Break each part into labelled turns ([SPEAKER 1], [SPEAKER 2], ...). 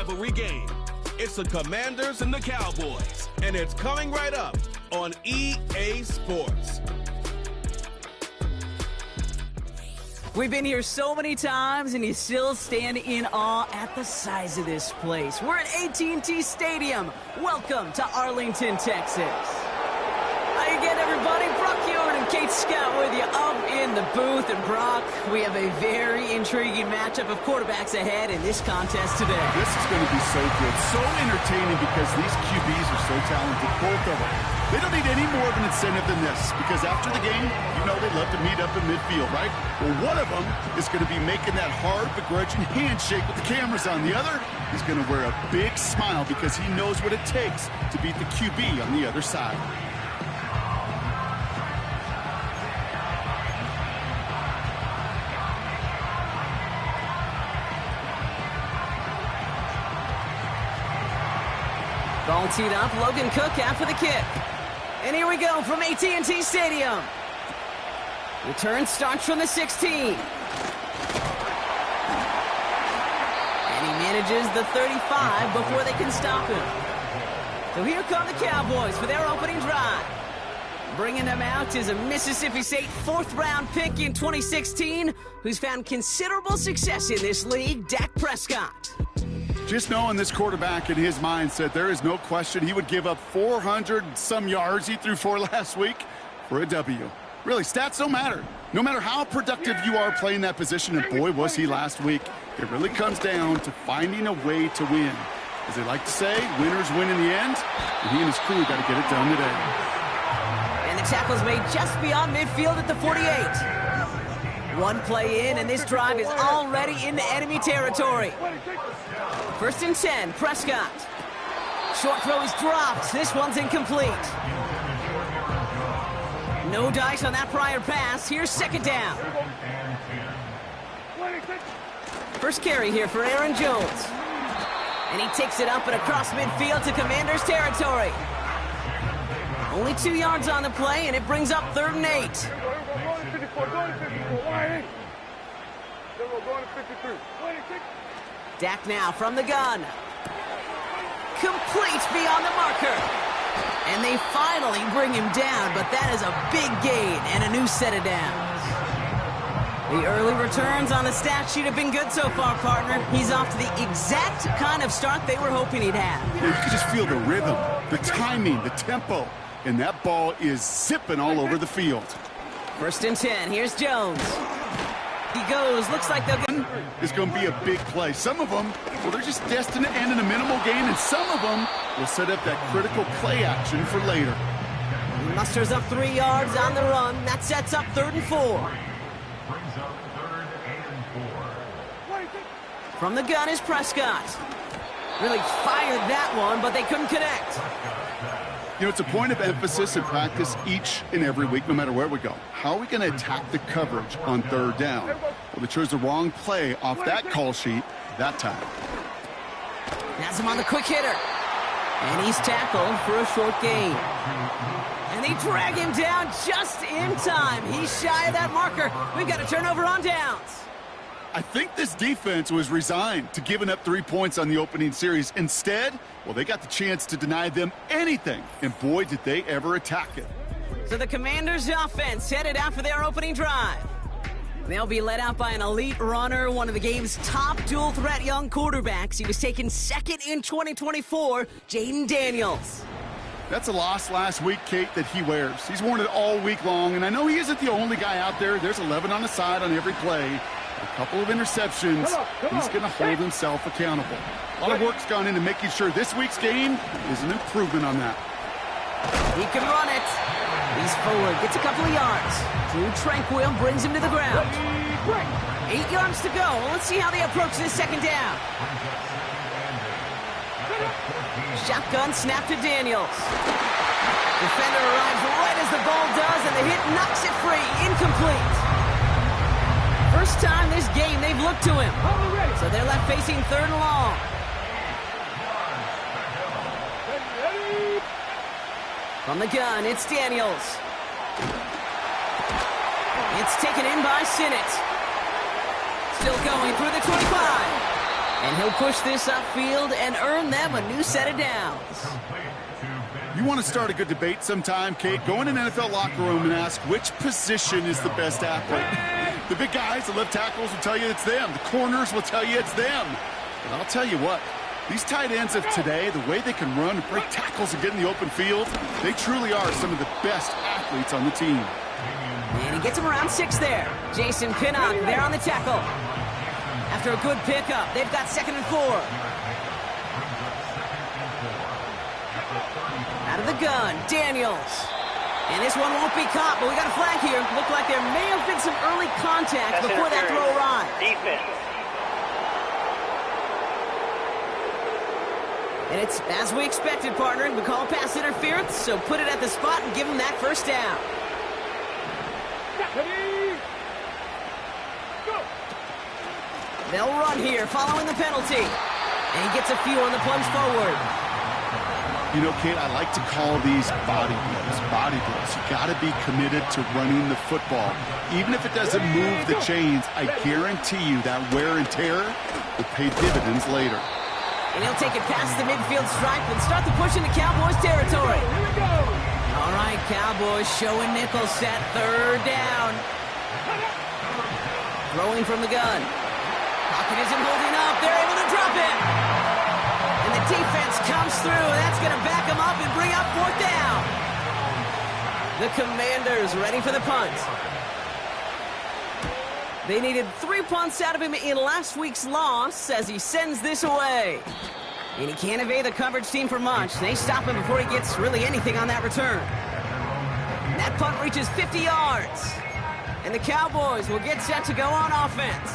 [SPEAKER 1] rivalry game. It's the Commanders and the Cowboys, and it's coming right up on EA Sports.
[SPEAKER 2] We've been here so many times, and you still stand in awe at the size of this place. We're at AT&T Stadium. Welcome to Arlington, Texas. Hi again, everybody. Brock Ewart and Kate Scott with you up in the booth. And Brock, we have a very intriguing matchup of quarterbacks ahead in this contest today.
[SPEAKER 3] This is going to be so good, so entertaining because these QBs are so talented, both of them. They don't need any more of an incentive than this because after the game, you know they love to meet up in midfield, right? Well, one of them is going to be making that hard, begrudging handshake with the cameras on. The other, he's going to wear a big smile because he knows what it takes to beat the QB on the other side.
[SPEAKER 2] Ball teed up, Logan Cook after the kick. And here we go from AT&T Stadium. Return starts from the 16. And he manages the 35 before they can stop him. So here come the Cowboys for their opening drive. Bringing them out is a Mississippi State fourth-round pick in 2016 who's found considerable success in this league, Dak Prescott.
[SPEAKER 3] Just knowing this quarterback in his mindset, there is no question he would give up 400-some yards he threw for last week for a W. Really, stats don't matter. No matter how productive you are playing that position, and boy, was he last week, it really comes down to finding a way to win. As they like to say, winners win in the end, and he and his crew got to get it done today.
[SPEAKER 2] And the tackle's made just beyond midfield at the 48. One play in, and this drive is already into enemy territory. First and 10, Prescott. Short throw is dropped. This one's incomplete. No dice on that prior pass. Here's second down. First carry here for Aaron Jones. And he takes it up and across midfield to Commanders territory. Only 2 yards on the play, and it brings up 3rd and 8. Dak now from the gun. Complete beyond the marker. And they finally bring him down, but that is a big gain and a new set of downs. The early returns on the stat sheet have been good so far, partner. He's off to the exact kind of start they were hoping he'd have.
[SPEAKER 3] Yeah, you can just feel the rhythm, the timing, the tempo, and that ball is zipping all over the field.
[SPEAKER 2] First and 10, here's Jones. He goes, looks like they'll get...
[SPEAKER 3] Is going to be a big play. Some of them, well, they're just destined to end in a minimal gain, and some of them will set up that critical play action for later.
[SPEAKER 2] He musters up 3 yards on the run. That sets up 3rd and 4. From the gun is Prescott. Really fired that one, but they couldn't connect.
[SPEAKER 3] You know, it's a point of emphasis in practice each and every week, no matter where we go. How are we going to attack the coverage on 3rd down? Well, they chose the wrong play off that call sheet that time.
[SPEAKER 2] Has him on the quick hitter. And he's tackled for a short gain. And they drag him down just in time. He's shy of that marker. We've got a turnover on downs.
[SPEAKER 3] I think this defense was resigned to giving up 3 points on the opening series. Instead, well, they got the chance to deny them anything. And boy, did they ever attack it.
[SPEAKER 2] So the Commanders' offense headed out for their opening drive. They'll be led out by an elite runner, one of the game's top dual-threat young quarterbacks. He was taken second in 2024, Jaden Daniels.
[SPEAKER 3] That's a loss last week, Kate, that he wears. He's worn it all week long, and I know he isn't the only guy out there. There's 11 on the side on every play. A couple of interceptions. He's going to hold himself accountable. A lot of work's gone into making sure this week's game is an improvement on that.
[SPEAKER 2] He can run it. He's forward, gets a couple of yards. Drew Tranquil brings him to the ground. 8 yards to go. Let's see how they approach this second down. Shotgun snap to Daniels. Defender arrives right as the ball does, and the hit knocks it free. Incomplete. First time this game they've looked to him. So they're left facing 3rd and long. From the gun, it's Daniels. It's taken in by Sinnott. Still going through the 25. And he'll push this upfield and earn them a new set of downs.
[SPEAKER 3] You want to start a good debate sometime, Kate? Go in an NFL locker room and ask which position is the best athlete. The big guys, the left tackles will tell you it's them. The corners will tell you it's them. But I'll tell you what, these tight ends of today, the way they can run, break tackles, and get in the open field, they truly are some of the best athletes on the team.
[SPEAKER 2] And he gets him around 6 there. Jason Pinnock there on the tackle. After a good pickup, they've got 2nd and 4. Out of the gun, Daniels. And this one won't be caught, but we got a flag here. Looked like there may have been some early contact before that throw arrived.
[SPEAKER 4] Defense.
[SPEAKER 2] And it's as we expected, partner. We call pass interference, so put it at the spot and give him that first down. They'll run here following the penalty. And he gets a few on the plunge forward.
[SPEAKER 3] You know, Kate, I like to call these body blows. Body blows. You got to be committed to running the football. Even if it doesn't move the chains, I guarantee you that wear and tear will pay dividends later.
[SPEAKER 2] And he'll take it past the midfield stripe and start the push into Cowboys territory. All right, Cowboys showing nickel set, 3rd down. Throwing from the gun. Pocket isn't holding up. They're able to drop it. And the defense comes through. That's going to back them up and bring up 4th down. The Commanders ready for the punt. They needed 3 punts out of him in last week's loss as he sends this away. And he can't evade the coverage team for much. They stop him before he gets really anything on that return. And that punt reaches 50 yards. And the Cowboys will get set to go on offense.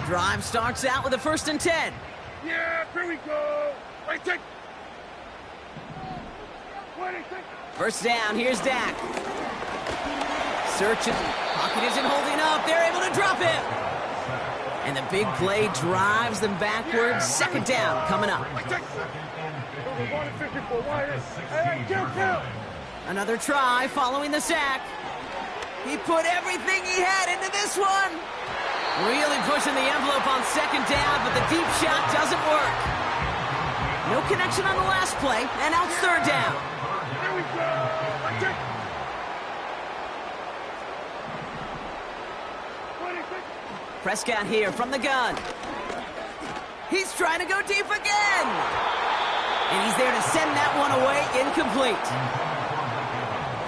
[SPEAKER 2] Drive starts out with a 1st and 10.
[SPEAKER 5] Yeah, here we go. Right, take.
[SPEAKER 2] 1st down, here's Dak. Searching. Pocket isn't holding up. They're able to drop it. And the big play drives them backwards. 2nd down coming up. Another try following the sack. He put everything he had into this one. Really pushing the envelope on 2nd down, but the deep shot doesn't work. No connection on the last play, and now it's 3rd down.
[SPEAKER 5] Here we go. Right, take.
[SPEAKER 2] Prescott here from the gun. He's trying to go deep again. And he's there to send that one away, incomplete.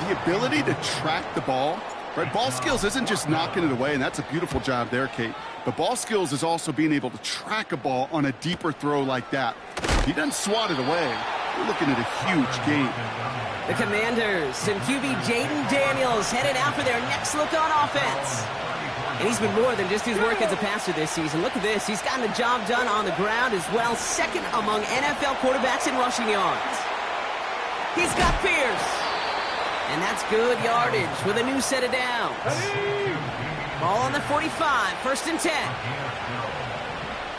[SPEAKER 3] The ability to track the ball, right? Ball skills isn't just knocking it away, and that's a beautiful job there, Kate. But ball skills is also being able to track a ball on a deeper throw like that. He doesn't swat it away. We're looking at a huge game.
[SPEAKER 2] The Commanders and QB Jaden Daniels headed out for their next look on offense. And he's been more than just his work as a passer this season. Look at this. He's gotten the job done on the ground as well. 2nd among NFL quarterbacks in rushing yards. He's got Pierce. And that's good yardage with a new set of downs. Ball on the 45. 1st and 10.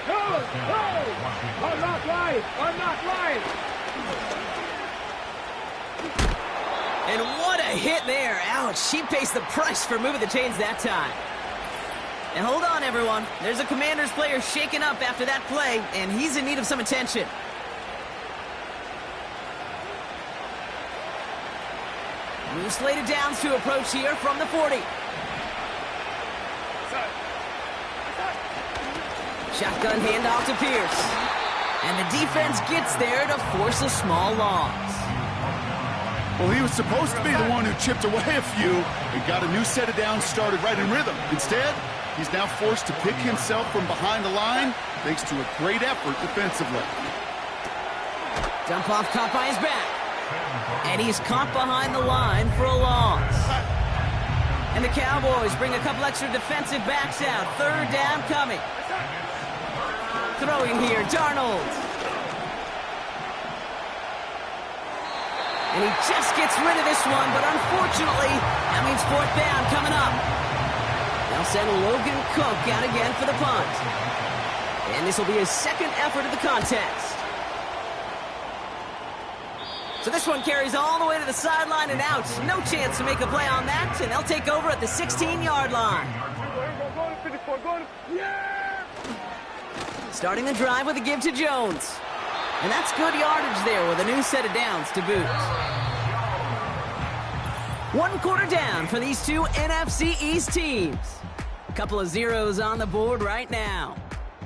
[SPEAKER 5] I'm not lying. I'm not lying.
[SPEAKER 2] And what a hit there. Ouch. She pays the price for moving the chains that time. And hold on, everyone. There's a Commanders player shaken up after that play, and he's in need of some attention. New slated downs to approach here from the 40. Shotgun handoff to Pierce. And the defense gets there to force a small loss.
[SPEAKER 3] Well, he was supposed to be the one who chipped away a few and got a new set of downs started right in rhythm. Instead, he's now forced to pick himself from behind the line thanks to a great effort defensively.
[SPEAKER 2] Dump off caught by his back. And he's caught behind the line for a loss. And the Cowboys bring a couple extra defensive backs out. 3rd down coming. Throwing here, Darnold. And he just gets rid of this one, but unfortunately, that means 4th down coming up. They'll send Logan Cook out again for the punt. And this will be his 2nd effort of the contest. So this one carries all the way to the sideline and out. No chance to make a play on that, and they'll take over at the 16-yard line. Starting the drive with a give to Jones. And that's good yardage there with a new set of downs to boot. 1 quarter down for these two NFC East teams. A couple of zeros on the board right now.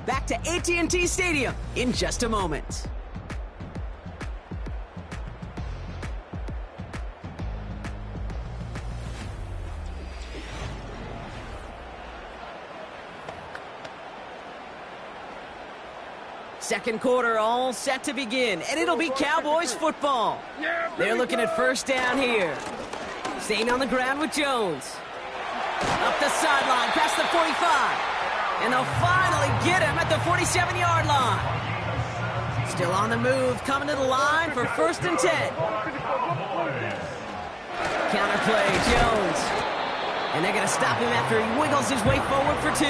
[SPEAKER 2] Back to AT&T Stadium in just a moment. Second quarter all set to begin, and it'll be Cowboys football. They're looking at first down here. Staying on the ground with Jones. Up the sideline, past the 45. And they'll finally get him at the 47-yard line. Still on the move, coming to the line for 1st and 10. Counterplay, Jones. And they're going to stop him after he wiggles his way forward for 2.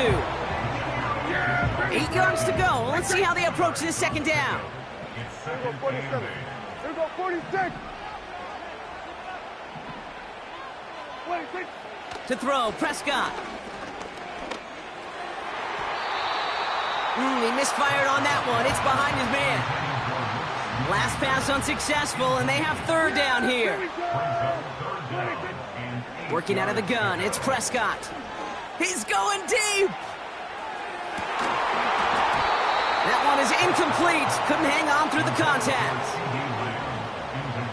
[SPEAKER 2] 8 yards to go. Let's see how they approach this second down.
[SPEAKER 5] Here we go 47. Here we go 46. 26.
[SPEAKER 2] To throw, Prescott. He misfired on that one. It's behind his man. Last pass unsuccessful, and they have 3rd down here. Working out of the gun, it's Prescott. He's going deep. That one is incomplete. Couldn't hang on through the contact.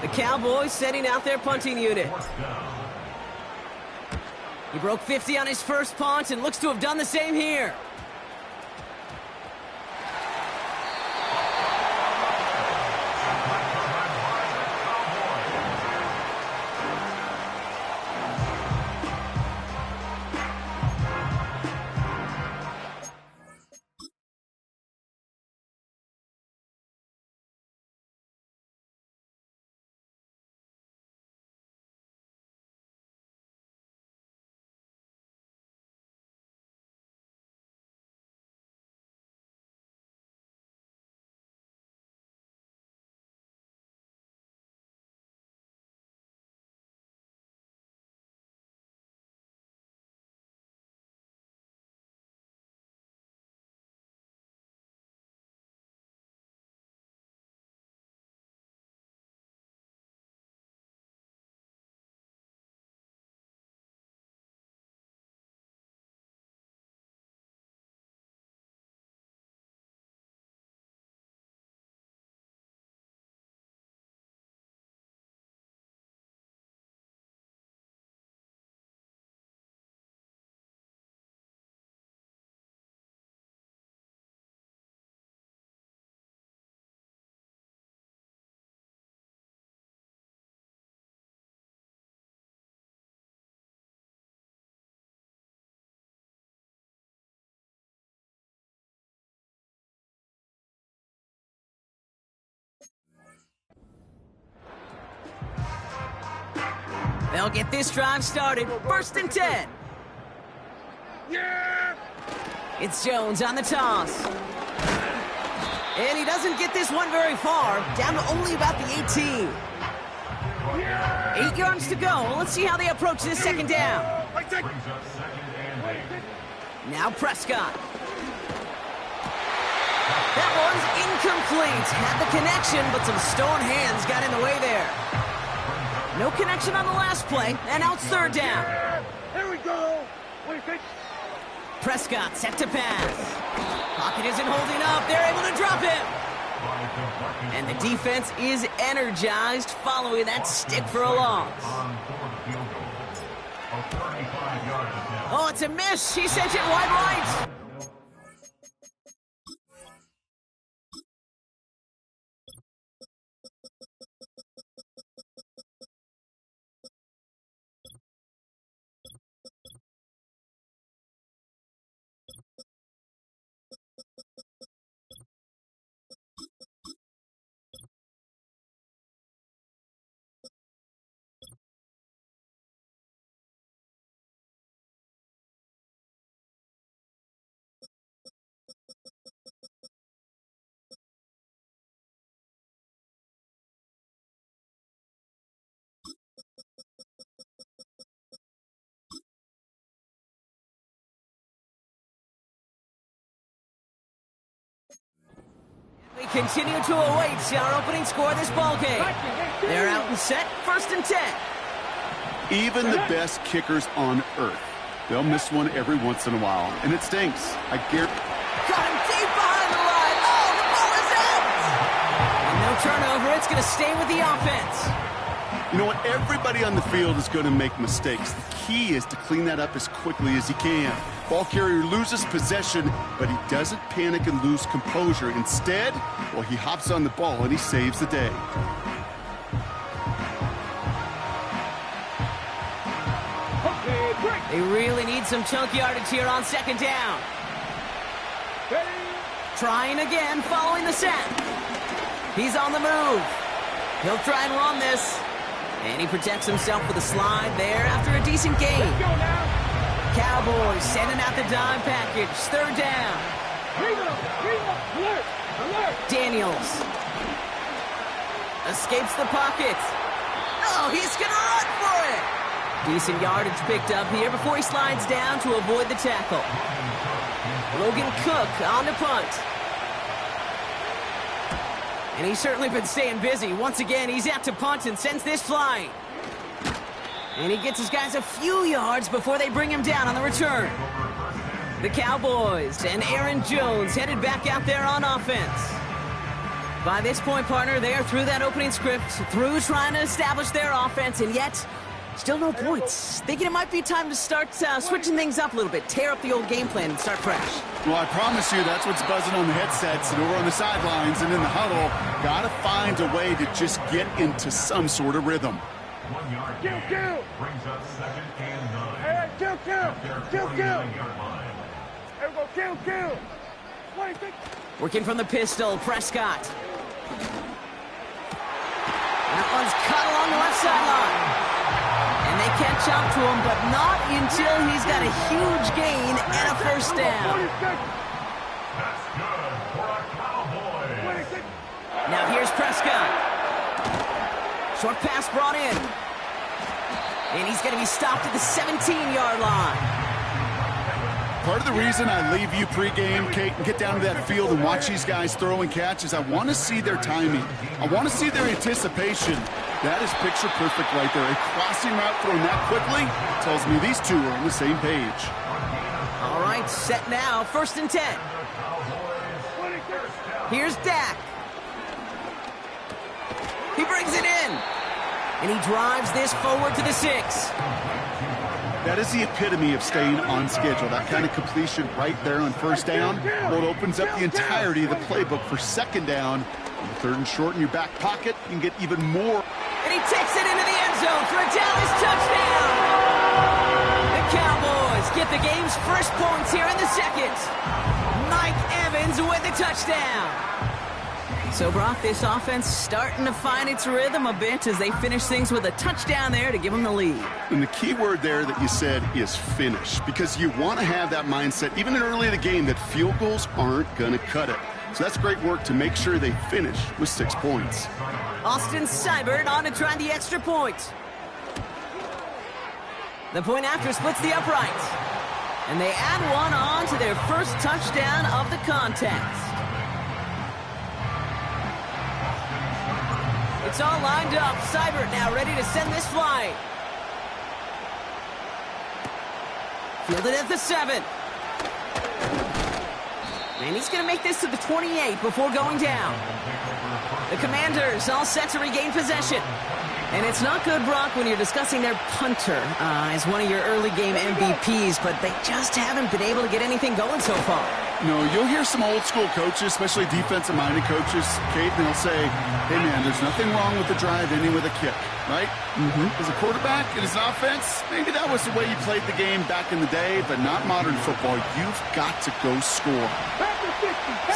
[SPEAKER 2] The Cowboys setting out their punting unit. He broke 50 on his first punt and looks to have done the same here. They'll get this drive started. 1st and 10. It's Jones on the toss. And he doesn't get this one very far. Down to only about the 18. 8 yards to go. Let's see how they approach this second down. Now Prescott. That one's incomplete. Had the connection, but some stone hands got in the way there. No connection on the last play, and now it's 3rd down.
[SPEAKER 5] Here we go. 26.
[SPEAKER 2] Prescott set to pass. Pocket isn't holding up. They're able to drop him. And the defense is energized following that stick for a loss. Oh, it's a miss. She sent it wide right. continue to await our opening score of this ballgame. They're out and set, 1st and 10.
[SPEAKER 3] Even the best kickers on earth, they'll miss one every once in a while, and it stinks. I guarantee.
[SPEAKER 2] Got him deep behind the line. Oh, the ball is out! And no turnover. It's going to stay with the offense.
[SPEAKER 3] You know what? Everybody on the field is going to make mistakes. The key is to clean that up as quickly as he can. Ball carrier loses possession, but he doesn't panic and lose composure. Instead, well, he hops on the ball and he saves the day.
[SPEAKER 2] They really need some chunk yardage here on 2nd down. Trying again, following the sack. He's on the move. He'll try and run this. And he protects himself with a slide there after a decent gain. Cowboys sending out the dime package. 3rd down. Daniels escapes the pocket. Oh, he's going to run for it. Decent yardage picked up here before he slides down to avoid the tackle. Logan Cook on the punt. And he's certainly been staying busy. Once again, he's out to punt and sends this flying. And he gets his guys a few yards before they bring him down on the return. The Cowboys and Aaron Jones headed back out there on offense. By this point, partner, they are through that opening script, through trying to establish their offense, and yet still no points. Thinking it might be time to start switching things up a little bit, tear up the old game plan and start fresh.
[SPEAKER 3] Well, I promise you that's what's buzzing on the headsets and over on the sidelines and in the huddle. Got to find a way to just get into some sort of rhythm.
[SPEAKER 5] 1 yard kill. Brings up 2nd and 9. Hey, kill. There we go, kill. 26.
[SPEAKER 2] Working from the pistol, Prescott. That one's cut along the left sideline. And they catch up to him, but not until he's got a huge gain and a 1st down.
[SPEAKER 5] That's good for a Cowboy.
[SPEAKER 2] Now here's Prescott. Short pass brought in. And he's going to be stopped at the 17-yard line.
[SPEAKER 3] Part of the reason I leave you pregame, Kate, and get down to that field and watch these guys throw and catch is I want to see their timing. I want to see their anticipation. That is picture perfect right there. A crossing route thrown that quickly tells me these two are on the same page.
[SPEAKER 2] All right, set now. 1st and 10. Here's Dak. He brings it in. And he drives this forward to the 6.
[SPEAKER 3] That is the epitome of staying on schedule. That kind of completion right there on 1st down. Well, it opens up the entirety of the playbook for 2nd down. On 3rd and short in your back pocket, you can get even more.
[SPEAKER 2] And he takes it into the end zone for a Dallas touchdown. The Cowboys get the game's first points here in the 2nd. Mike Evans with the touchdown. So, Brock, this offense starting to find its rhythm a bit as they finish things with a touchdown there to give them the lead.
[SPEAKER 3] And the key word there that you said is finish, because you want to have that mindset, even in early in the game, that field goals aren't going to cut it. So that's great work to make sure they finish with 6 points.
[SPEAKER 2] Austin Seibert on to try the extra point. The point after splits the uprights. And they add one on to their first touchdown of the contest. It's all lined up. Seibert now ready to send this flying. Fielded at the 7. And he's going to make this to the 28 before going down. The Commanders all set to regain possession. And it's not good, Brock, when you're discussing their punter as one of your early game MVPs, but they just haven't been able to get anything going so far.
[SPEAKER 3] No, you'll hear some old school coaches, especially defensive-minded coaches, Kate, and they'll say, hey, man, there's nothing wrong with the drive ending with a kick, right? As a quarterback and as an offense, maybe that was the way you played the game back in the day, but not modern football. You've got to go score.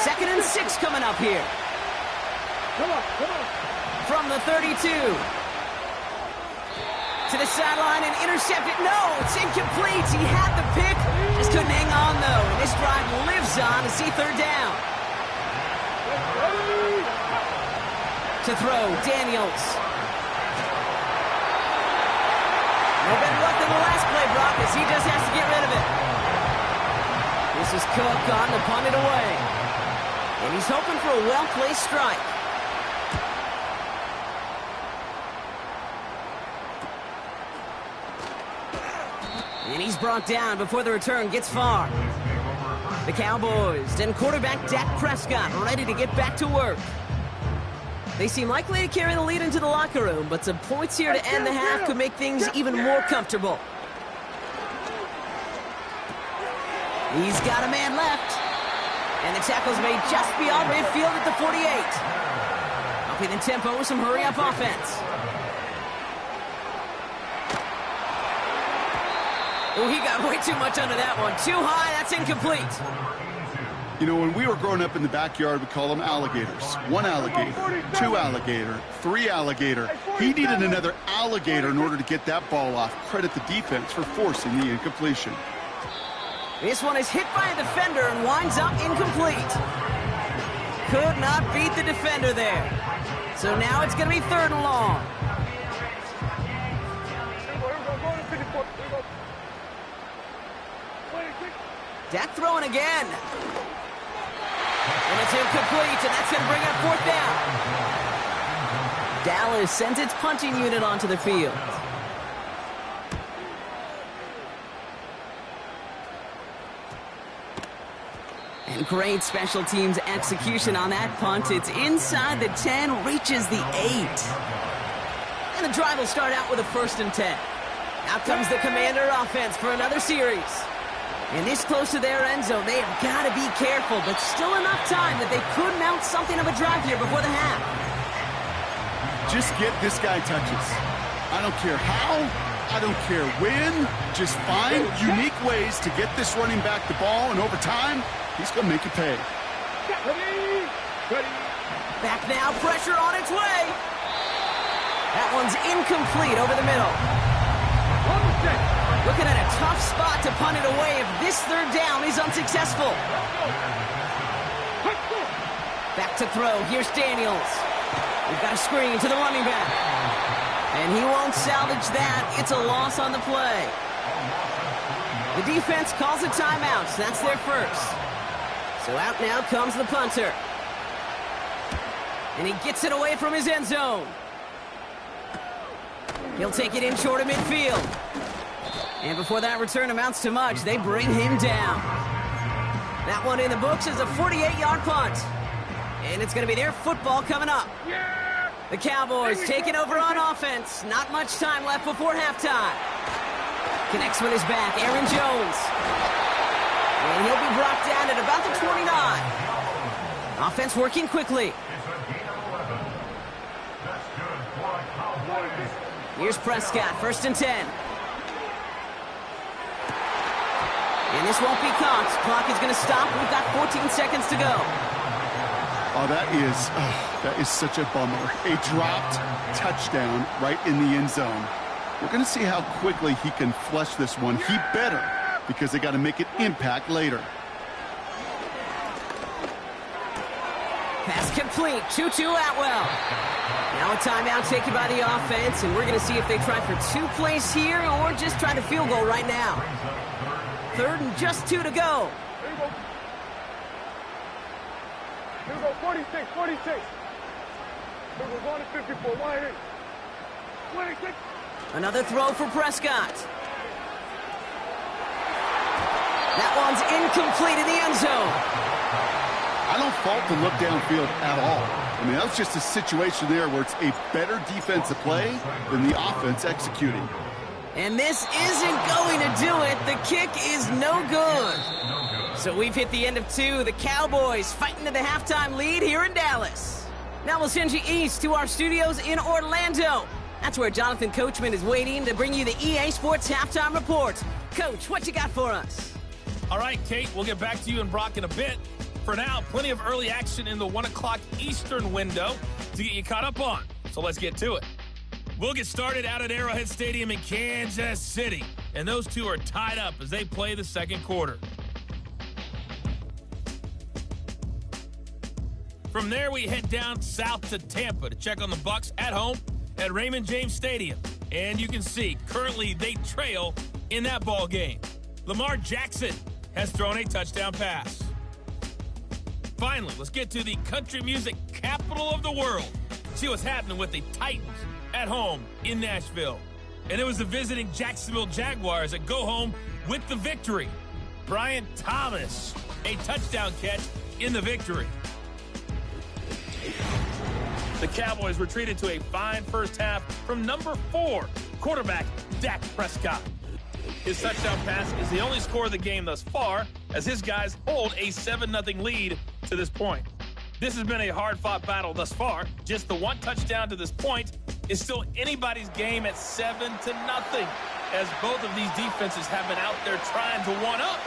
[SPEAKER 2] 2nd and 6 coming up here.
[SPEAKER 5] Come on.
[SPEAKER 2] From the 32. To the sideline and intercepted. No, it's incomplete. He had the pick. Just couldn't hang on, though. And this drive lives on to see 3rd down. To throw, Daniels. No better luck than the last play, Brock, as he just has to get rid of it. This is Cook on to punt it away. And he's hoping for a well-placed strike. And he's brought down before the return gets far. The Cowboys and quarterback Dak Prescott ready to get back to work. They seem likely to carry the lead into the locker room, but some points here to end the half could make things even more comfortable. He's got a man left. And the tackle's made just beyond midfield at the 48. Upping the tempo with some hurry-up offense. Oh, he got way too much under that one. Too high, that's incomplete.
[SPEAKER 3] You know, when we were growing up in the backyard, we call them alligators. 1 alligator, 2 alligator, 3 alligator. He needed another alligator in order to get that ball off. Credit the defense for forcing the incompletion.
[SPEAKER 2] This one is hit by a defender and winds up incomplete. Could not beat the defender there. So now it's going to be 3rd and long. Dak throwing again. And it's incomplete, and that's going to bring up 4th down. Dallas sends its punting unit onto the field. And great special teams execution on that punt. It's inside the 10, reaches the 8. And the drive will start out with a 1st and 10. Out comes the Commander offense for another series. And this close to their end zone, they have got to be careful, but still enough time that they could mount something of a drive here before the half.
[SPEAKER 3] Just get this guy touches. I don't care how, I don't care when. Just find unique ways to get this running back the ball, and over time, he's going to make you pay.
[SPEAKER 2] Back now, pressure on its way. That one's incomplete over the middle. Looking at a tough spot to punt it away if this 3rd down is unsuccessful. Back to throw. Here's Daniels. We've got a screen to the running back. And he won't salvage that. It's a loss on the play. The defense calls a timeout. So that's their 1st. So out now comes the punter. And he gets it away from his end zone. He'll take it in short of midfield. And before that return amounts to much, they bring him down. That one in the books is a 48-yard punt. And it's going to be their football coming up. The Cowboys taking over on offense. Not much time left before halftime. Connects with his back, Aaron Jones. And he'll be brought down at about the 29. Offense working quickly. Here's Prescott, 1st and 10. And this won't be caught. Clock is going to stop. We've got 14 seconds to go.
[SPEAKER 3] Oh, that is such a bummer. A dropped touchdown right in the end zone. We're going to see how quickly he can flush this one. He better, because they got to make an impact later.
[SPEAKER 2] Pass complete. 2-2 Atwell. Now a timeout taken by the offense, and we're going to see if they try for 2 plays here or just try to field goal right now. 3rd and just 2 to go.
[SPEAKER 5] Here we go, 46, 46. Here we go, going to 54, 186.
[SPEAKER 2] Another throw for Prescott. That one's incomplete in the end zone.
[SPEAKER 3] I don't fault the look downfield at all. I mean, that was just a situation there where it's a better defensive play than the offense executing.
[SPEAKER 2] And this isn't going to do it. The kick is no good. So we've hit the end of 2. The Cowboys fighting to the halftime lead here in Dallas. Now we'll send you east to our studios in Orlando. That's where Jonathan Coachman is waiting to bring you the EA Sports Halftime Report. Coach, what you got for us?
[SPEAKER 4] All right, Kate, we'll get back to you and Brock in a bit. For now, plenty of early action in the 1 o'clock Eastern window to get you caught up on. So let's get to it. We'll get started out at Arrowhead Stadium in Kansas City. And those two are tied up as they play the 2nd quarter. From there, we head down south to Tampa to check on the Bucs at home at Raymond James Stadium. And you can see, currently they trail in that ball game. Lamar Jackson has thrown a touchdown pass. Finally, let's get to the country music capital of the world. See what's happening with the Titans at home in Nashville. And it was the visiting Jacksonville Jaguars that go home with the victory. Brian Thomas, a touchdown catch in the victory. The Cowboys were treated to a fine first half from number 4, quarterback Dak Prescott. His touchdown pass is the only score of the game thus far, as his guys hold a 7-0 lead to this point. This has been a hard-fought battle thus far. Just the one touchdown to this point is still anybody's game at 7-0, as both of these defenses have been out there trying to one-up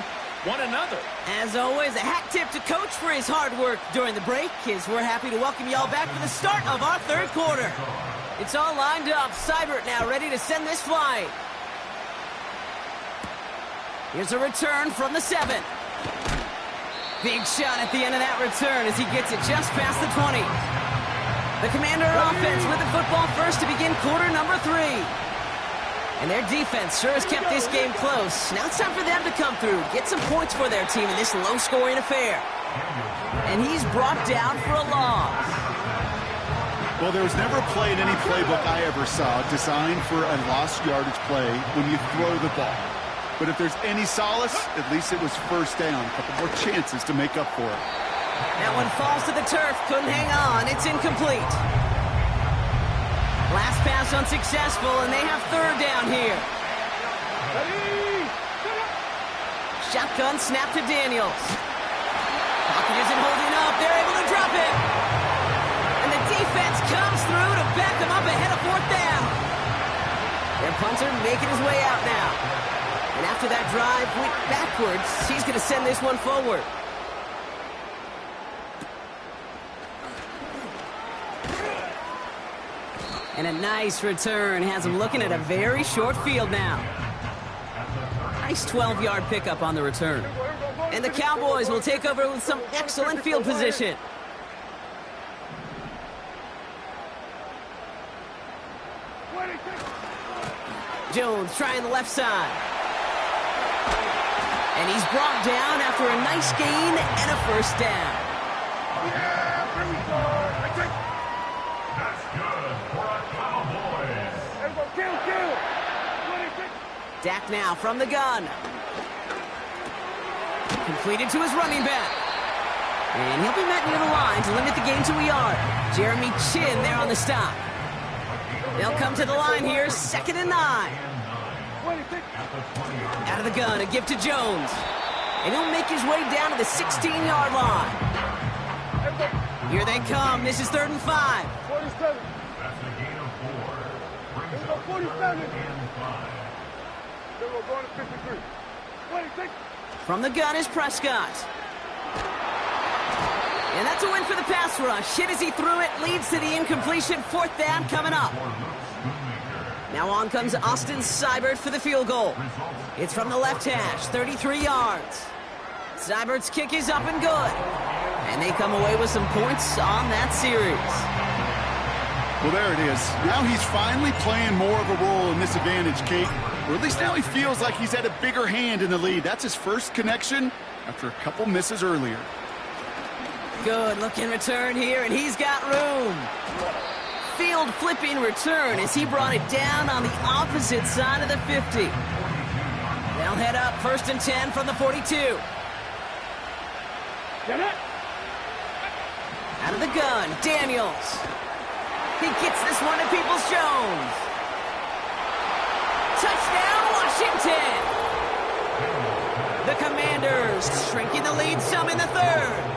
[SPEAKER 4] one another.
[SPEAKER 2] As always, a hat tip to Coach for his hard work during the break, as we're happy to welcome y'all back for the start of our third quarter. It's all lined up. Seibert now ready to send this flight. Here's a return from the 7. Big shot at the end of that return as he gets it just past the 20. The Commander offense with the football first to begin quarter number 3. And their defense sure has kept this game close. Now it's time for them to come through, get some points for their team in this low-scoring affair. And he's brought down for a loss.
[SPEAKER 3] Well, there was never a play in any playbook I ever saw designed for a lost yardage play when you throw the ball. But if there's any solace, at least it was first down. A couple more chances to make up for it.
[SPEAKER 2] That one falls to the turf. Couldn't hang on. It's incomplete. Last pass unsuccessful, and they have third down here. Shotgun snap to Daniels. Pocket isn't holding up. They're able to drop it. And the defense comes through to back them up ahead of fourth down. Their punter making his way out now. And after that drive went backwards, he's going to send this one forward. And a nice return has him looking at a very short field now. Nice 12-yard pickup on the return. And the Cowboys will take over with some excellent field position. Jones trying the left side. And he's brought down after a nice gain and a first down.
[SPEAKER 5] That's good for a Cowboys. Kill.
[SPEAKER 2] Dak now from the gun. Completed to his running back. And he'll be met near the line to limit the game to a yard. Jeremy Chin there on the stop. They'll come to the line here, 2nd and 9. Out of the gun, a give to Jones. And he'll make his way down to the 16-yard line. Here they come. This is 3rd and 5.
[SPEAKER 5] 47. That's a gain of 4. 47. They will go to 53. 26.
[SPEAKER 2] From the gun is Prescott. And that's a win for the pass rush. Hit as he threw it, leads to the incompletion. 4th down coming up. Now on comes Austin Seibert for the field goal. It's from the left hash, 33 yards. Seibert's kick is up and good. And they come away with some points on that series.
[SPEAKER 3] Well, there it is. Now he's finally playing more of a role in this advantage, Kate. Or at least now he feels like he's had a bigger hand in the lead. That's his first connection after a couple misses earlier.
[SPEAKER 2] Good looking return here, and he's got room. Field flipping return as he brought it down on the opposite side of the 50. They'll head up 1st and 10 from the 42. Out of the gun, Daniels. He gets this one to Peoples-Jones. Touchdown, Washington! The Commanders shrinking the lead some in the 3rd.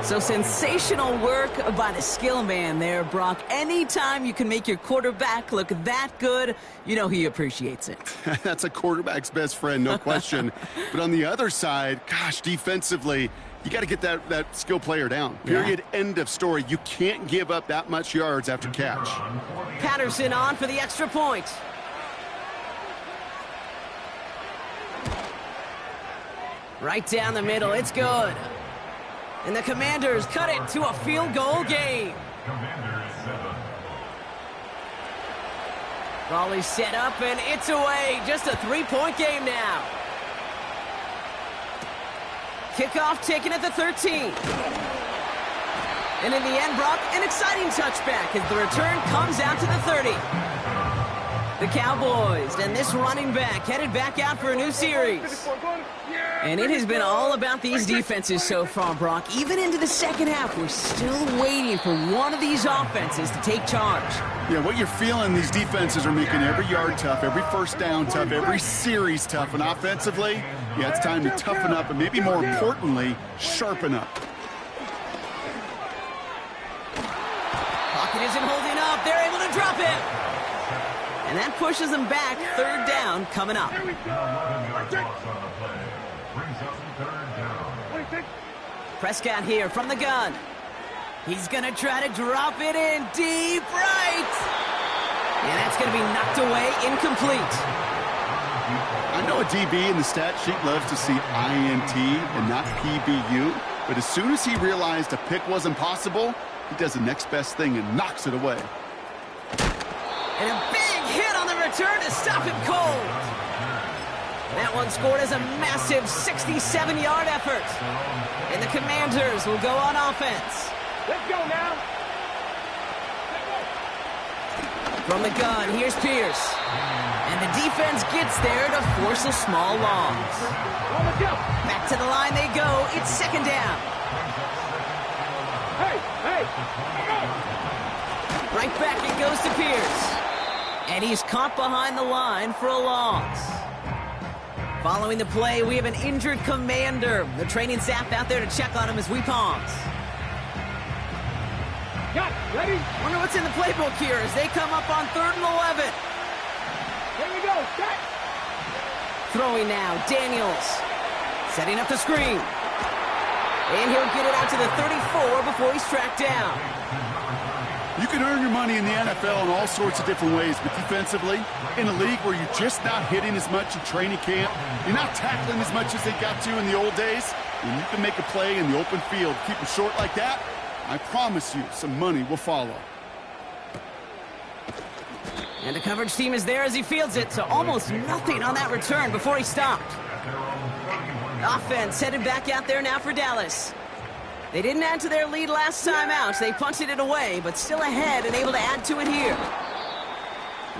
[SPEAKER 2] So sensational work by the skill man there, Brock. Anytime you can make your quarterback look that good, you know he appreciates it.
[SPEAKER 3] That's a quarterback's best friend, no question. But on the other side, gosh, defensively, you got to get that skill player down. Period, end of story. You can't give up that much yards after catch.
[SPEAKER 2] Patterson on for the extra point. Right down the middle, it's good. And the Commanders cut it to a field goal game. Raleigh set up, and it's away. Just a 3-point game now. Kickoff taken at the 13. And in the end, Brock, an exciting touchback as the return comes out to the 30. The Cowboys and this running back headed back out for a new series. And it has been all about these defenses so far, Brock. Even into the second half, we're still waiting for one of these offenses to take charge.
[SPEAKER 3] Yeah, what you're feeling, these defenses are making every yard tough, every first down tough, every series tough. And offensively, yeah, it's time to toughen up and maybe more importantly, sharpen up.
[SPEAKER 2] Pocket isn't holding up. They're able to drop it. And that pushes them back. Third down coming up. Prescott here from the gun. He's going to try to drop it in deep right. And that's going to be knocked away, incomplete.
[SPEAKER 3] I know a DB in the stat sheet loves to see INT and not PBU, but as soon as he realized a pick wasn't possible, he does the next best thing and knocks it away.
[SPEAKER 2] And a big hit on the return to stop him cold. That one scored as a massive 67-yard effort. And the Commanders will go on offense.
[SPEAKER 5] Let's go now.
[SPEAKER 2] From the gun, here's Pierce. And the defense gets there to force a small loss. Back to the line they go. It's second down.
[SPEAKER 5] Hey, hey.
[SPEAKER 2] Right back it goes to Pierce. And he's caught behind the line for a loss. Following the play, we have an injured commander. The training staff out there to check on him as we pause.
[SPEAKER 5] Got it. Ready?
[SPEAKER 2] Wonder what's in the playbook here as they come up on 3rd and 11.
[SPEAKER 5] Here we go. Set.
[SPEAKER 2] Throwing now, Daniels. Setting up the screen. And he'll get it out to the 34 before he's tracked down.
[SPEAKER 3] You can earn your money in the NFL in all sorts of different ways, but defensively, in a league where you're just not hitting as much in training camp, you're not tackling as much as they got to in the old days, and you can make a play in the open field, keep it short like that, I promise you some money will follow.
[SPEAKER 2] And the coverage team is there as he fields it, so almost nothing on that return before he stopped. Offense headed back out there now for Dallas. They didn't add to their lead last time out. They punted it away, but still ahead and able to add to it here.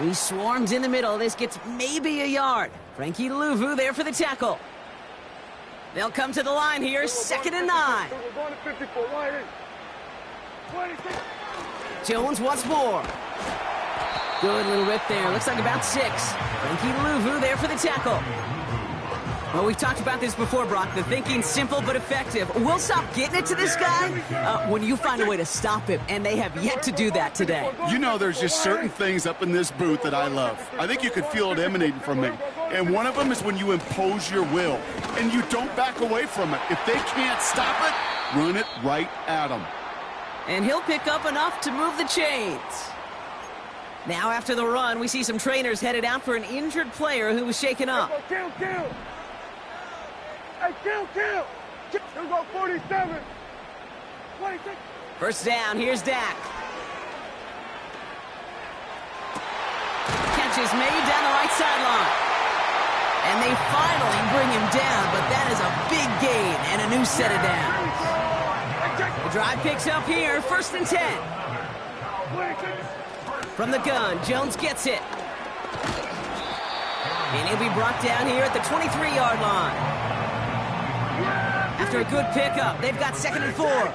[SPEAKER 2] He swarms in the middle. This gets maybe a yard. Frankie Louvu there for the tackle. They'll come to the line here, 2nd and 9.
[SPEAKER 5] We're going to 54. Wide in. 26.
[SPEAKER 2] Jones once more. Good little rip there. Looks like about 6. Frankie Louvu there for the tackle. Well, we've talked about this before, Brock. The thinking's simple but effective. We'll stop getting it to this guy when you find a way to stop him, and they have yet to do that today.
[SPEAKER 3] You know there's just certain things up in this booth that I love. I think you could feel it emanating from me. And one of them is when you impose your will, and you don't back away from it. If they can't stop it, run it right at them.
[SPEAKER 2] And he'll pick up enough to move the chains. Now after the run, we see some trainers headed out for an injured player who was shaken up.
[SPEAKER 5] Kill. Hey, kill. Here we go, 47. 26.
[SPEAKER 2] First down, here's Dak. Catch is made down the right sideline. And they finally bring him down, but that is a big gain and a new set of downs. The drive picks up here, 1st and 10. From the gun, Jones gets it. And he'll be brought down here at the 23-yard line. After a good pickup, they've got 2nd and 4.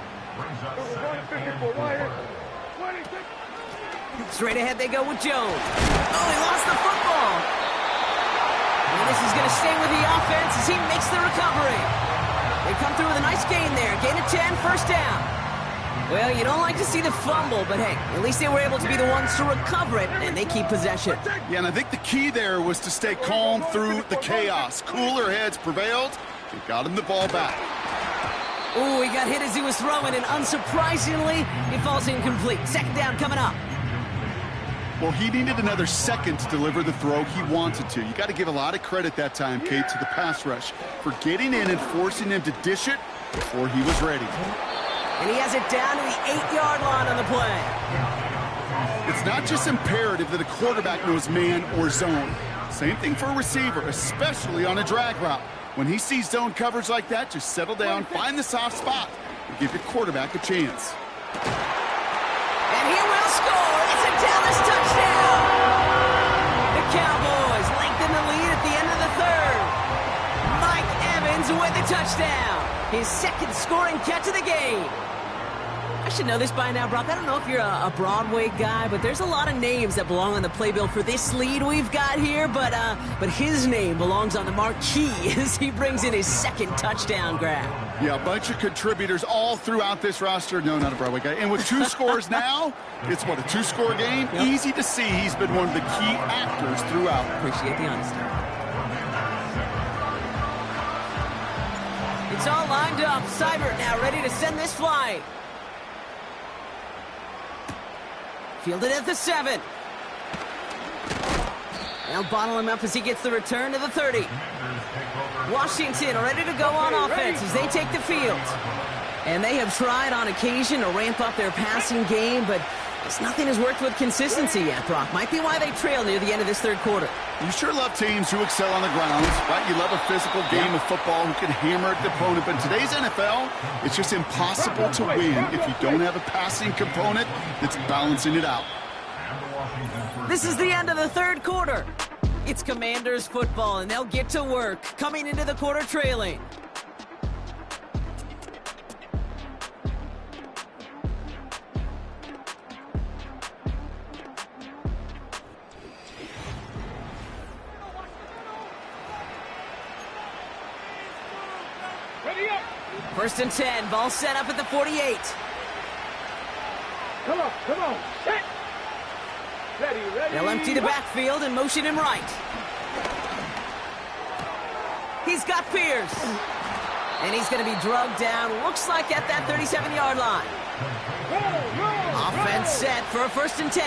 [SPEAKER 2] Straight ahead they go with Jones. Oh, he lost the football. And this is going to stay with the offense as he makes the recovery. They come through with a nice gain there. Gain of 10, 1st down. Well, you don't like to see the fumble, but hey, at least they were able to be the ones to recover it, and they keep possession.
[SPEAKER 3] Yeah, and I think the key there was to stay calm through the chaos. Cooler heads prevailed. They got him the ball back.
[SPEAKER 2] Ooh, he got hit as he was throwing, and unsurprisingly, he falls incomplete. 2nd down coming up.
[SPEAKER 3] Well, he needed another second to deliver the throw he wanted to. You got to give a lot of credit that time, Kate, to the pass rush for getting in and forcing him to dish it before he was ready.
[SPEAKER 2] And he has it down to the 8-yard line on the play.
[SPEAKER 3] It's not just imperative that a quarterback knows man or zone. Same thing for a receiver, especially on a drag route. When he sees zone coverage like that, just settle down, find the soft spot, and give your quarterback a chance.
[SPEAKER 2] And he will score. It's a Dallas touchdown. The Cowboys lengthen the lead at the end of the third. Mike Evans with the touchdown. His second scoring catch of the game. I should know this by now, Brock. I don't know if you're a Broadway guy, but there's a lot of names that belong on the playbill for this lead we've got here. But his name belongs on the marquee as he brings in his second touchdown grab.
[SPEAKER 3] Yeah, a bunch of contributors all throughout this roster. No, not a Broadway guy. And with 2 scores now, it's what, a 2-score game?
[SPEAKER 2] Yep.
[SPEAKER 3] Easy to see he's been one of the key actors throughout.
[SPEAKER 2] Appreciate the honesty. It's all lined up. Seibert now ready to send this flight. Fielded at the 7. They'll bottle him up as he gets the return to the 30. Washington ready to go on offense as they take the field. And they have tried on occasion to ramp up their passing game, but nothing has worked with consistency yet, Brock. Might be why they trail near the end of this third quarter.
[SPEAKER 3] You sure love teams who excel on the ground, right? You love a physical game of football who can hammer the opponent. But in today's NFL, it's just impossible to win if you don't have a passing component that's balancing it out.
[SPEAKER 2] This is the end of the third quarter. It's Commanders football, and they'll get to work, coming into the quarter trailing.
[SPEAKER 5] Ready up.
[SPEAKER 2] 1st and 10, ball set up at the 48.
[SPEAKER 5] Come on. Set. Ready.
[SPEAKER 2] They'll empty the backfield and motion him right. He's got Pierce. And he's going to be drugged down, looks like at that 37-yard line. Offense set for a 1st and 10.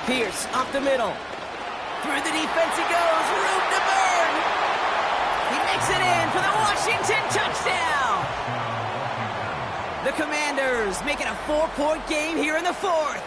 [SPEAKER 2] Pierce up the middle. Through the defense he goes, room to burn. He makes it in for the Washington touchdown. The Commanders make it a 4-point game here in the 4th.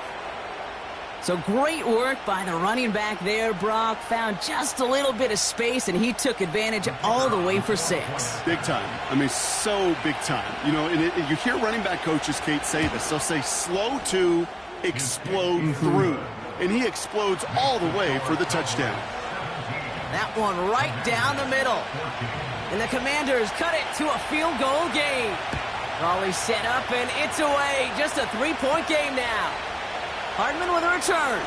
[SPEAKER 2] So great work by the running back there, Brock. Found just a little bit of space, and he took advantage all the way for 6.
[SPEAKER 3] Big time. I mean, so big time. You know, and you hear running back coaches, Kate, say this. They'll say slow to explode through. And he explodes all the way for the touchdown.
[SPEAKER 2] That one right down the middle. And the Commanders cut it to a field goal game. Raleigh set up, and it's away. Just a 3-point game now. Hardman with a return.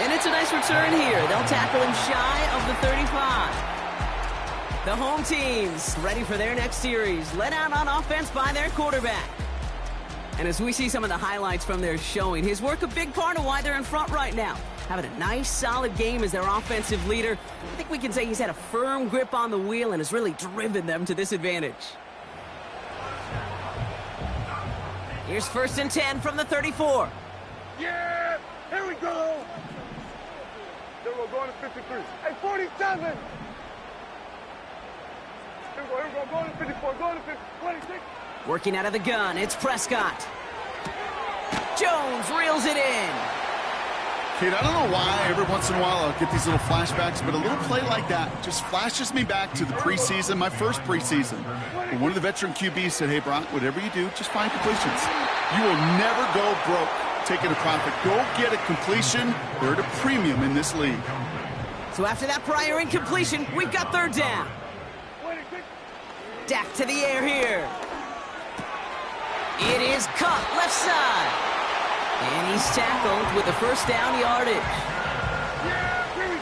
[SPEAKER 2] And it's a nice return here. They'll tackle him shy of the 35. The home teams ready for their next series. Led out on offense by their quarterback. And as we see some of the highlights from their showing, his work a big part of why they're in front right now. Having a nice, solid game as their offensive leader. I think we can say he's had a firm grip on the wheel and has really driven them to this advantage. Here's 1st and 10 from the 34.
[SPEAKER 5] Yeah, here we go. Here we go, going to 53. Hey, 47. Here we go, going to 54, going to 50, 26.
[SPEAKER 2] Working out of the gun, it's Prescott. Jones reels it in.
[SPEAKER 3] Kate, I don't know why every once in a while I'll get these little flashbacks, but a little play like that just flashes me back to the preseason, my first preseason. And one of the veteran QBs said, hey, Brock, whatever you do, just find completions. You will never go broke taking a profit. Go get a completion. They're at a premium in this league.
[SPEAKER 2] So after that prior incompletion, we've got 3rd down. Dak to the air here. It is cut left side. And he's tackled with the 1st down yardage.
[SPEAKER 5] Yeah, here we go.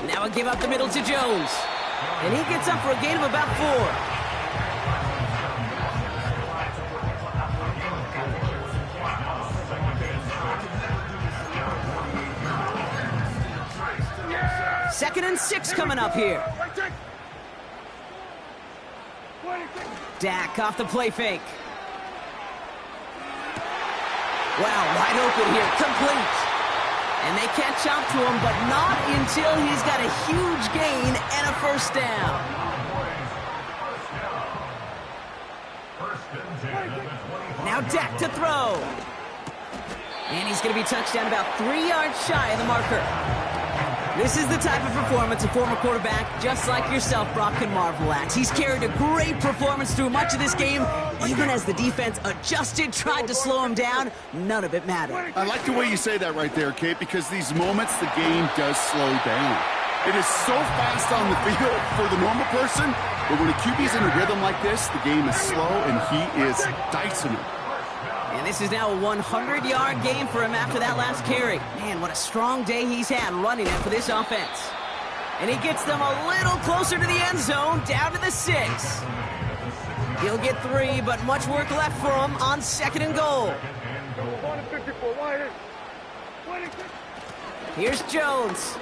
[SPEAKER 2] Now a give up the middle to Jones. And he gets up for a gain of about 4. 2nd and 6 coming up here. Dak off the play fake. Wow, wide open here, complete. And they catch up to him, but not until he's got a huge gain and a 1st down. Now Dak to throw. And he's going to be touched down about 3 yards shy of the marker. This is the type of performance a former quarterback, just like yourself, Brock, can marvel at. He's carried a great performance through much of this game. Even as the defense adjusted, tried to slow him down, none of it mattered.
[SPEAKER 3] I like the way you say that right there, Kate, because these moments the game does slow down. It is so fast on the field for the normal person, but when a QB's in a rhythm like this, the game is slow, and he is dicing it.
[SPEAKER 2] And this is now a 100-yard game for him after that last carry. Man, what a strong day he's had running it for this offense. And he gets them a little closer to the end zone, down to the 6. He'll get 3, but much work left for him on 2nd and goal. Here's Jones.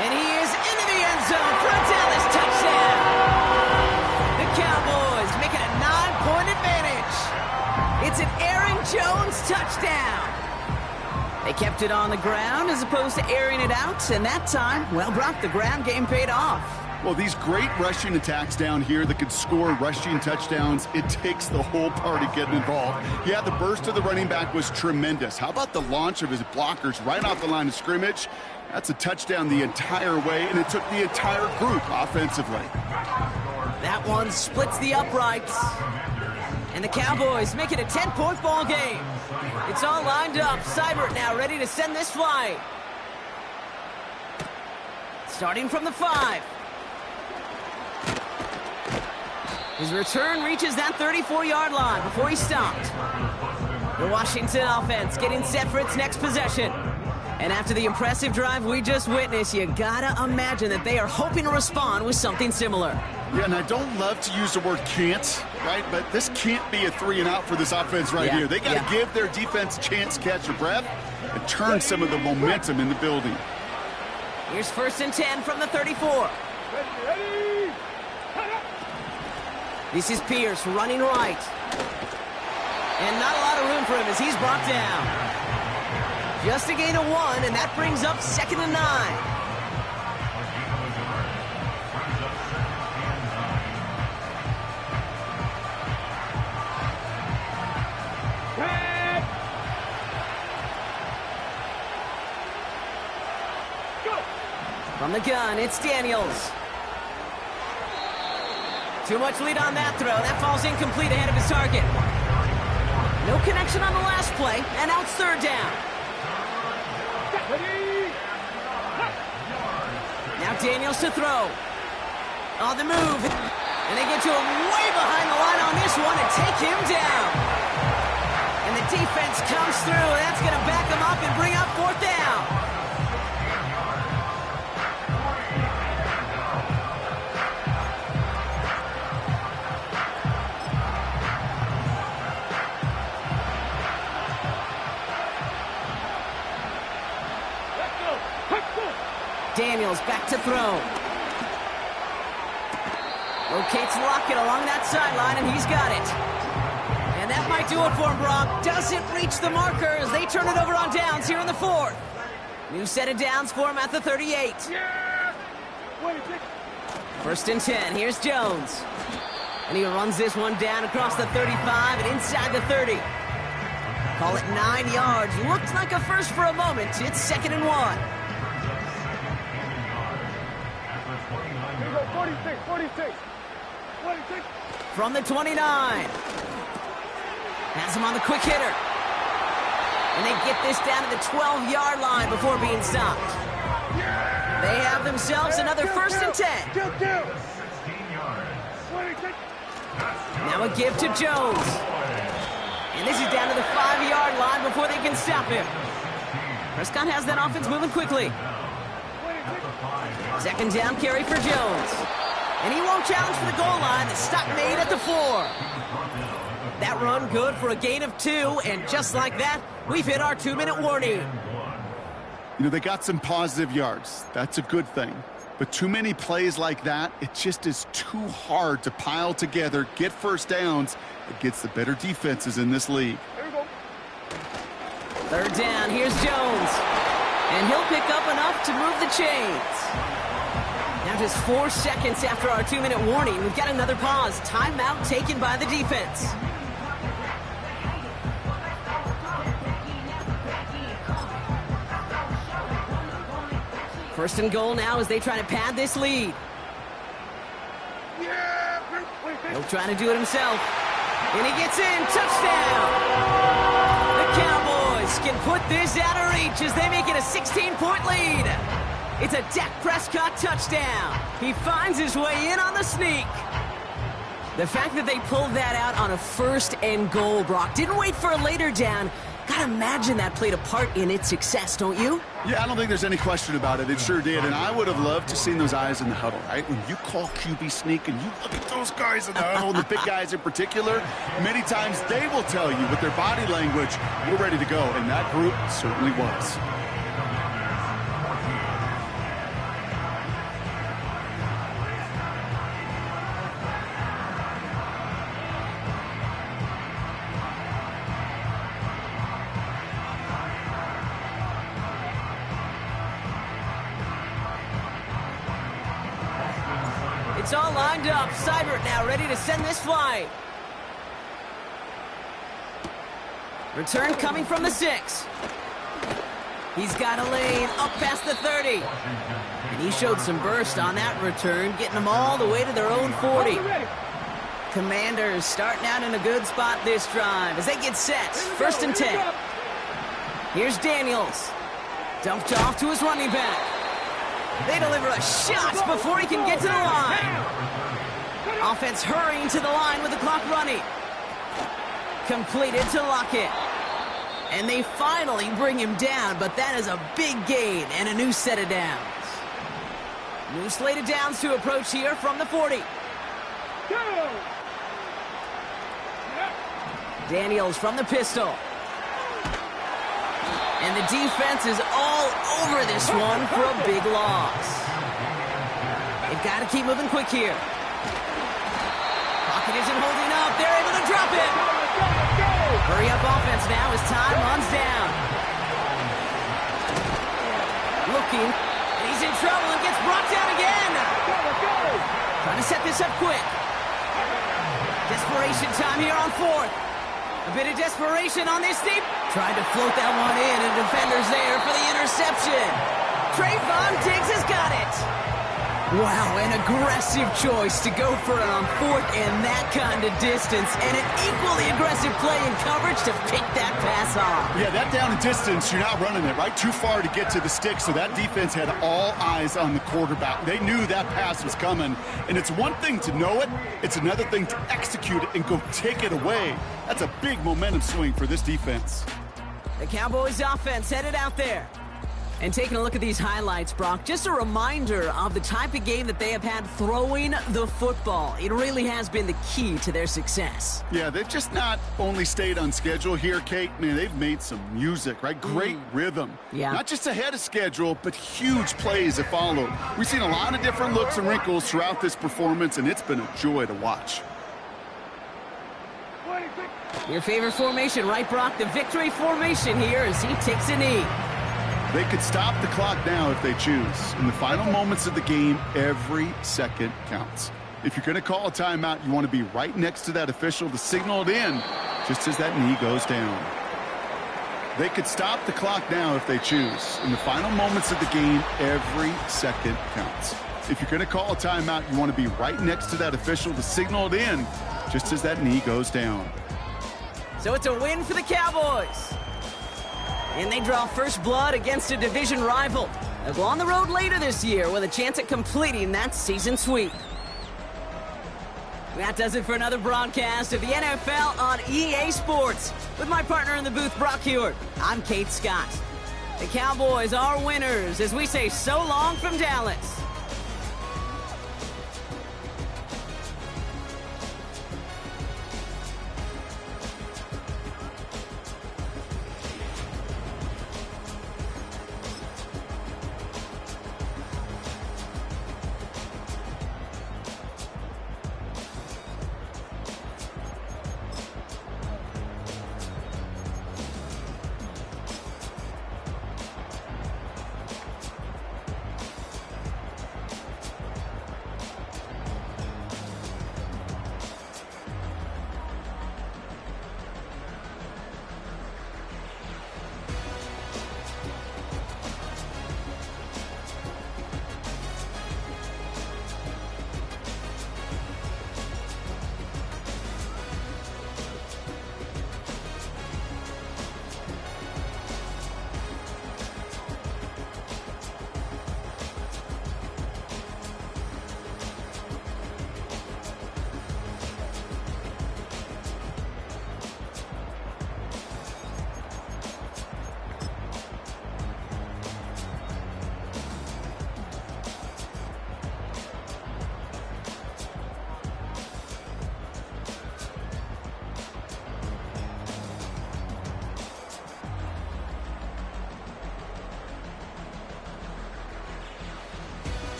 [SPEAKER 2] And he is into the end zone for a Dallas touchdown. The Cowboys making a 9-point advantage. It's an Aaron Jones touchdown. They kept it on the ground as opposed to airing it out, and that time, well, Brock, the ground game paid off.
[SPEAKER 3] Well, these great rushing attacks down here that could score rushing touchdowns, it takes the whole party getting involved. Yeah, the burst of the running back was tremendous. How about the launch of his blockers right off the line of scrimmage? That's a touchdown the entire way, and it took the entire group offensively.
[SPEAKER 2] That one splits the uprights. And the Cowboys make it a 10-point ball game. It's all lined up. Seibert now ready to send this flight. Starting from the 5. His return reaches that 34-yard line before he stopped. The Washington offense getting set for its next possession. And after the impressive drive we just witnessed, you gotta imagine that they are hoping to respond with something similar.
[SPEAKER 3] Yeah, and I don't love to use the word can't, right? But this can't be a 3-and-out for this offense right here. They got to give their defense a chance to catch their breath and turn some of the momentum in the building.
[SPEAKER 2] Here's 1st and 10 from the 34. This is Pierce running right. And not a lot of room for him as he's brought down. Just a gain of 1, and that brings up 2nd and 9. From the gun, it's Daniels. Too much lead on that throw. That falls incomplete ahead of his target. No connection on the last play, and now it's 3rd down. Now Daniels to throw. On the move. And they get to him way behind the line on this one and take him down. And the defense comes through, and that's going to back him up and bring up 4th down. Daniels back to throw. Locates Lockett along that sideline, and he's got it. And that might do it for him, Brock. Doesn't reach the marker as they turn it over on downs here in the 4th. New set of downs for him at the 38. 1st and 10. Here's Jones. And he runs this one down across the 35 and inside the 30. Call it 9 yards. Looked like a first for a moment. It's 2nd and 1.
[SPEAKER 5] 46.
[SPEAKER 2] From the 29. Has him on the quick hitter. And they get this down to the 12-yard line before being stopped. They have themselves another 1st and 10. Now a give to Jones. And this is down to the 5-yard line before they can stop him. Prescott has that offense moving quickly. 2nd down carry for Jones. And he won't challenge for the goal line. The stop made at the 4. That run good for a gain of 2. And just like that, we've hit our 2-minute warning.
[SPEAKER 3] You know, they got some positive yards. That's a good thing. But too many plays like that, it just is too hard to pile together, get 1st downs against the better defenses in this league.
[SPEAKER 2] 3rd down, here's Jones. And he'll pick up enough to move the chains. Now just 4 seconds after our 2-minute warning. We've got another pause. Timeout taken by the defense. First and goal now as they try to pad this lead. He'll try to do it himself. And he gets in. Touchdown! The Cowboys can put this out of reach as they make it a 16-point lead. It's a Dak Prescott touchdown. He finds his way in on the sneak. The fact that they pulled that out on a first and goal, Brock, didn't wait for a later down. Gotta imagine that played a part in its success, don't you?
[SPEAKER 3] Yeah, I don't think there's any question about it. It sure did. And I would have loved to seen those eyes in the huddle, right? When you call QB sneak and you look at those guys in the huddle, the big guys in particular, many times they will tell you with their body language, we're ready to go. And that group certainly was.
[SPEAKER 2] It's all lined up. Seibert now ready to send this flight. Return coming from the 6. He's got a lane up past the 30. And he showed some burst on that return, getting them all the way to their own 40. Commanders starting out in a good spot this drive as they get set. First and 10. Here's Daniels. Dumped off to his running back. They deliver a shot before he can get to the line. Offense hurrying to the line with the clock running. Completed to Lockett. And they finally bring him down, but that is a big gain and a new set of downs. New slate of downs to approach here from the 40. Daniels from the pistol. And the defense is all over this one for a big loss. They've got to keep moving quick here. Pocket isn't holding up. They're able to drop it. Hurry up offense now as time runs down. Looking. And he's in trouble and gets brought down again. Trying to set this up quick. Desperation time here on 4th. A bit of desperation on this deep. Tried to float that one in, and defender's there for the interception. Trayvon Diggs has got it. Wow, an aggressive choice to go for it on 4th and that kind of distance, and an equally aggressive play in coverage to pick that pass off.
[SPEAKER 3] Yeah, that down and distance, you're not running it, right? Too far to get to the stick, so that defense had all eyes on the quarterback. They knew that pass was coming, and it's one thing to know it, it's another thing to execute it and go take it away. That's a big momentum swing for this defense.
[SPEAKER 2] The Cowboys offense headed out there. And taking a look at these highlights, Brock, just a reminder of the type of game that they have had throwing the football. It really has been the key to their success.
[SPEAKER 3] Yeah, they've just not only stayed on schedule here, Kate. Man, they've made some music, right? Great rhythm.
[SPEAKER 2] Yeah.
[SPEAKER 3] Not just ahead of schedule, but huge plays that followed. We've seen a lot of different looks and wrinkles throughout this performance, and it's been a joy to watch.
[SPEAKER 2] Your favorite formation, right, Brock? The victory formation here as he takes a knee.
[SPEAKER 3] They could stop the clock now if they choose. In the final moments of the game, every second counts. If you're going to call a timeout, you want to be right next to that official to signal it in just as that knee goes down. They could stop the clock now if they choose. In the final moments of the game, every second counts. If you're going to call a timeout, you want to be right next to that official to signal it in just as that knee goes down.
[SPEAKER 2] So it's a win for the Cowboys. And they draw first blood against a division rival. They'll go on the road later this year with a chance at completing that season sweep. That does it for another broadcast of the NFL on EA Sports. With my partner in the booth, Brock Hewitt, I'm Kate Scott. The Cowboys are winners as we say so long from Dallas.